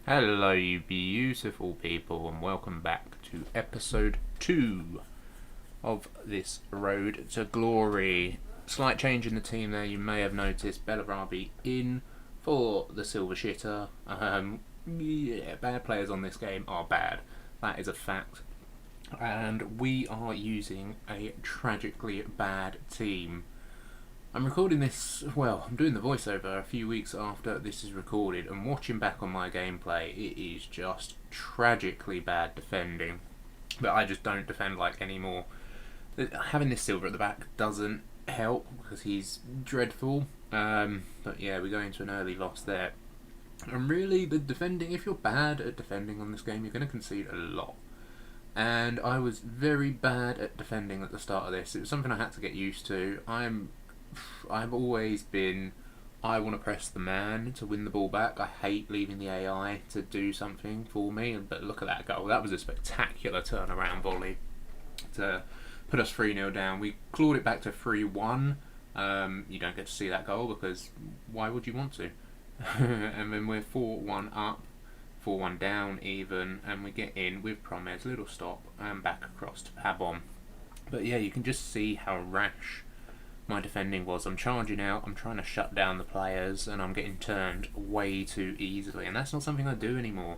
Hello, you beautiful people, and welcome back to episode 2 of this road to glory. Slight change in the team there, you may have noticed. Bellarabi in for the silver shitter. Bad players on this game are bad. That is a fact. And we are using a tragically bad team. I'm recording this, I'm doing the voiceover a few weeks after this is recorded, and watching back on my gameplay, it is just tragically bad defending. But I just don't defend like anymore. Having this silver at the back doesn't help because he's dreadful. But yeah, we're going to an early loss there. And really, the defending, if you're bad at defending on this game, you're going to concede a lot. And I was very bad at defending at the start of this. It was something I had to get used to. I've always been, I want to press the man to win the ball back. I hate leaving the AI to do something for me. But look at that goal. That was a spectacular turnaround volley to put us 3-0 down. We clawed it back to 3-1. You don't get to see that goal because why would you want to? And then we're 4-1 up, 4-1 down even, and we get in with Promes, little stop, and back across to Pabon. But yeah, you can just see how rash my defending was. I'm charging out, I'm trying to shut down the players, and I'm getting turned way too easily, and that's not something I do anymore.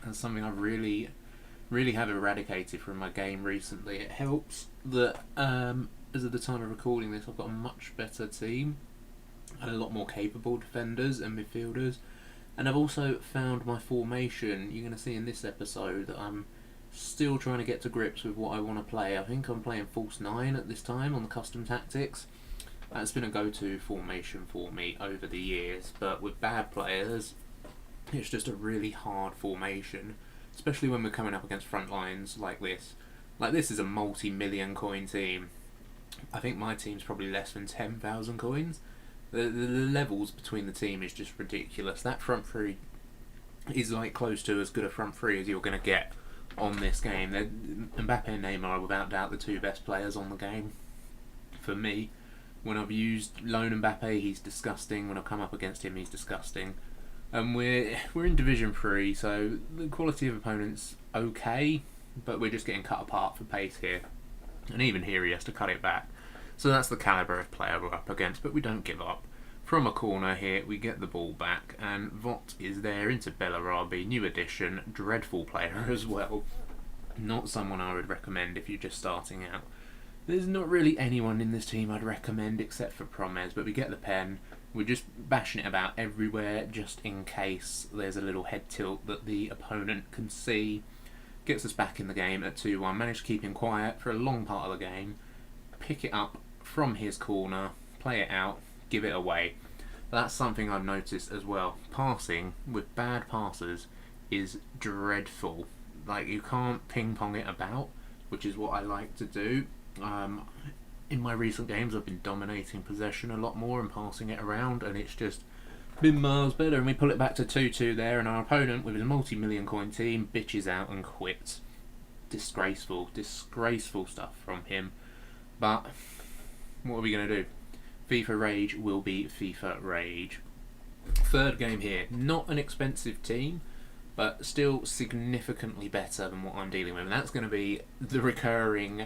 That's something I really have eradicated from my game recently. It helps that as of the time of recording this, I've got a much better team and a lot more capable defenders and midfielders, and I've also found my formation. You're going to see in this episode that I'm still trying to get to grips with what I want to play. I think I'm playing false 9 at this time on the custom tactics. That's been a go-to formation for me over the years, but with bad players it's just a really hard formation, especially when we're coming up against front lines like this. Like, this is a multi-million coin team. I think my team's probably less than 10,000 coins. The levels between the team is just ridiculous. That front three is like close to as good a front three as you're going to get on this game. Mbappe and Neymar are without doubt the two best players on the game. For me, when I've used lone Mbappe, he's disgusting. When I've come up against him, he's disgusting. And we're in Division 3, so the quality of opponents okay, but we're just getting cut apart for pace here. And even here he has to cut it back. So that's the calibre of player we're up against, but we don't give up. From a corner here, we get the ball back, and Vot is there into Bellarabi, new addition, dreadful player as well. Not someone I would recommend if you're just starting out. There's not really anyone in this team I'd recommend except for Promes, but we get the pen. We're just bashing it about everywhere just in case there's a little head tilt that the opponent can see. Gets us back in the game at 2-1. Managed to keep him quiet for a long part of the game. Pick it up from his corner, play it out, give it away. That's something I've noticed as well. Passing with bad passers is dreadful. Like, you can't ping pong it about, which is what I like to do. In my recent games, I've been dominating possession a lot more and passing it around, and it's just been miles better. And we pull it back to 2-2 there, and our opponent, with his multi-million coin team, bitches out and quits. Disgraceful stuff from him. But what are we going to do? FIFA Rage will be FIFA Rage. Third game here. Not an expensive team, but still significantly better than what I'm dealing with. And that's going to be the recurring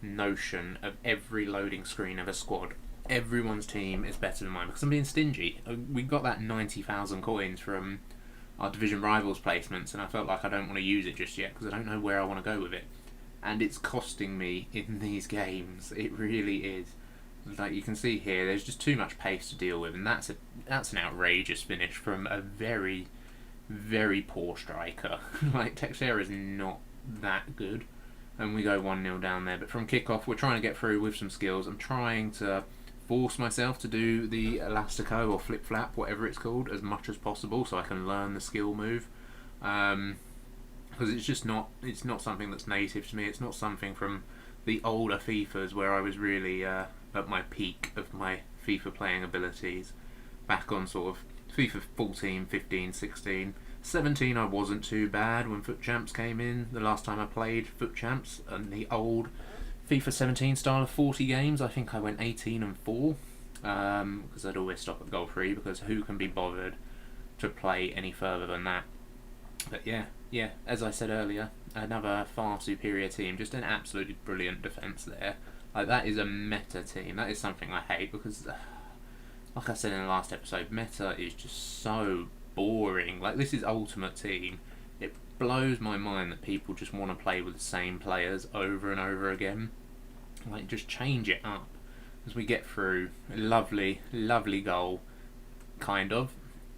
notion of every loading screen of a squad. Everyone's team is better than mine because I'm being stingy. We got that 90,000 coins from our division rivals placements, and I felt like I don't want to use it just yet because I don't know where I want to go with it. And it's costing me in these games. It really is. Like you can see here, there's just too much pace to deal with, and that's an outrageous finish from a very, very poor striker. Like, Texera is not that good, and we go 1-0 down there. But from kickoff, we're trying to get through with some skills. I'm trying to force myself to do the elastico or flip flap, whatever it's called, as much as possible, so I can learn the skill move. Because it's not something that's native to me. It's not something from the older FIFAs where I was really at my peak of my FIFA playing abilities. Back on sort of FIFA 14, 15, 16. 17 I wasn't too bad when Foot Champs came in. The last time I played Foot Champs and the old FIFA 17 style of 40 games, I think I went 18-4. Because I'd always stop at goal 3 because who can be bothered to play any further than that? But yeah, as I said earlier, another far superior team, just an absolutely brilliant defence there. Like, that is a meta team. That is something I hate because, like I said in the last episode, meta is just so boring. Like, this is Ultimate Team. It blows my mind that people just want to play with the same players over and over again. Like, just change it up. As we get through, a lovely goal, kind of.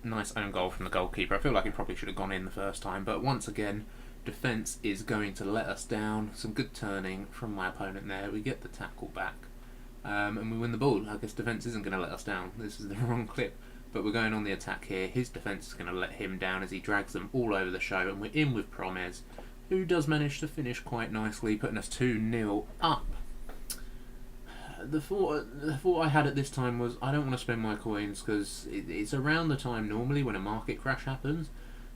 Nice own goal from the goalkeeper. I feel like it probably should have gone in the first time, but once again, defence is going to let us down. Some good turning from my opponent there. We get the tackle back, and we win the ball. I guess defence isn't going to let us down. This is the wrong clip, but we're going on the attack here. His defence is going to let him down as he drags them all over the show, and we're in with Promes, who does manage to finish quite nicely, putting us 2-0 up. The thought I had at this time was, I don't want to spend my coins because it's around the time normally when a market crash happens,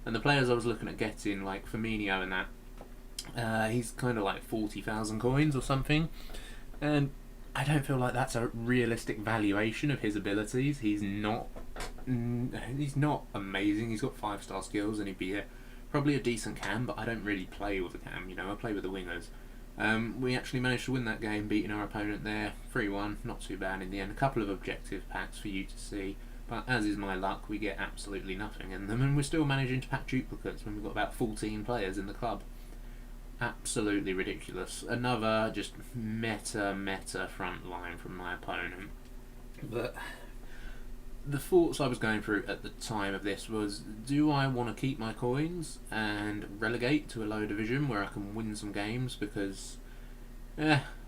and the players I was looking at getting, like Firmino and that, he's kind of like 40,000 coins or something, and I don't feel like that's a realistic valuation of his abilities. He's not amazing. He's got 5-star skills and he'd be probably a decent cam, but I don't really play with a cam. I play with the wingers. We actually managed to win that game, beating our opponent there 3-1, not too bad in the end. A couple of objective packs for you to see, but as is my luck, we get absolutely nothing in them, and we're still managing to pack duplicates when we've got about 14 players in the club. Absolutely ridiculous. Another just meta front line from my opponent. But the thoughts I was going through at the time of this was, do I want to keep my coins and relegate to a lower division where I can win some games? Because,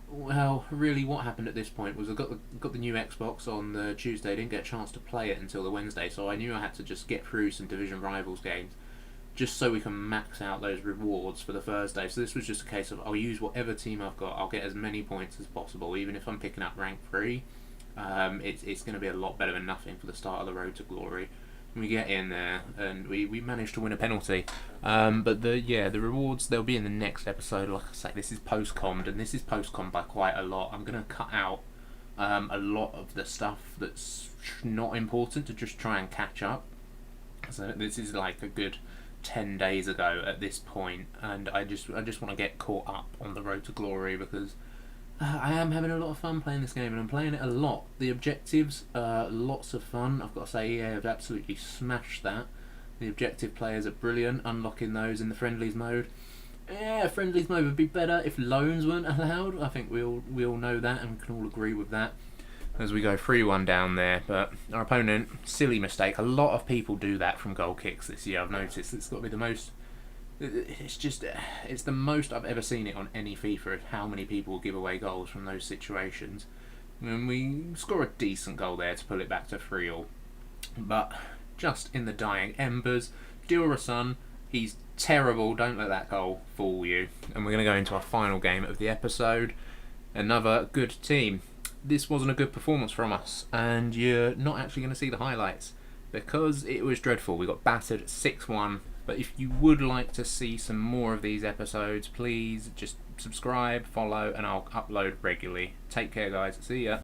well, really what happened at this point was I got the new Xbox on the Tuesday, didn't get a chance to play it until the Wednesday, so I knew I had to just get through some Division Rivals games just so we can max out those rewards for the Thursday. So this was just a case of, I'll use whatever team I've got, I'll get as many points as possible, even if I'm picking up rank 3. It's going to be a lot better than nothing for the start of the road to glory. We get in there and we managed to win a penalty. But the rewards, they'll be in the next episode. Like I say, this is post-commed, and this is post-commed by quite a lot. I'm going to cut out a lot of the stuff that's not important to just try and catch up. So this is like a good 10 days ago at this point, and I just want to get caught up on the road to glory because I am having a lot of fun playing this game, and I'm playing it a lot. The objectives are lots of fun. I've got to say, EA have absolutely smashed that. The objective players are brilliant, unlocking those in the friendlies mode. Yeah, friendlies mode would be better if loans weren't allowed. I think we all know that and can all agree with that. As we go 3-1 down there, but our opponent, silly mistake. A lot of people do that from goal kicks this year. I've noticed it's got to be the most. It's the most I've ever seen it on any FIFA of how many people give away goals from those situations. And we score a decent goal there to pull it back to 3-3. But just in the dying embers, Dilrasun, he's terrible. Don't let that goal fool you. And we're going to go into our final game of the episode. Another good team. This wasn't a good performance from us, and you're not actually going to see the highlights because it was dreadful. We got battered 6-1. But if you would like to see some more of these episodes, please just subscribe, follow, and I'll upload regularly. Take care, guys. See ya.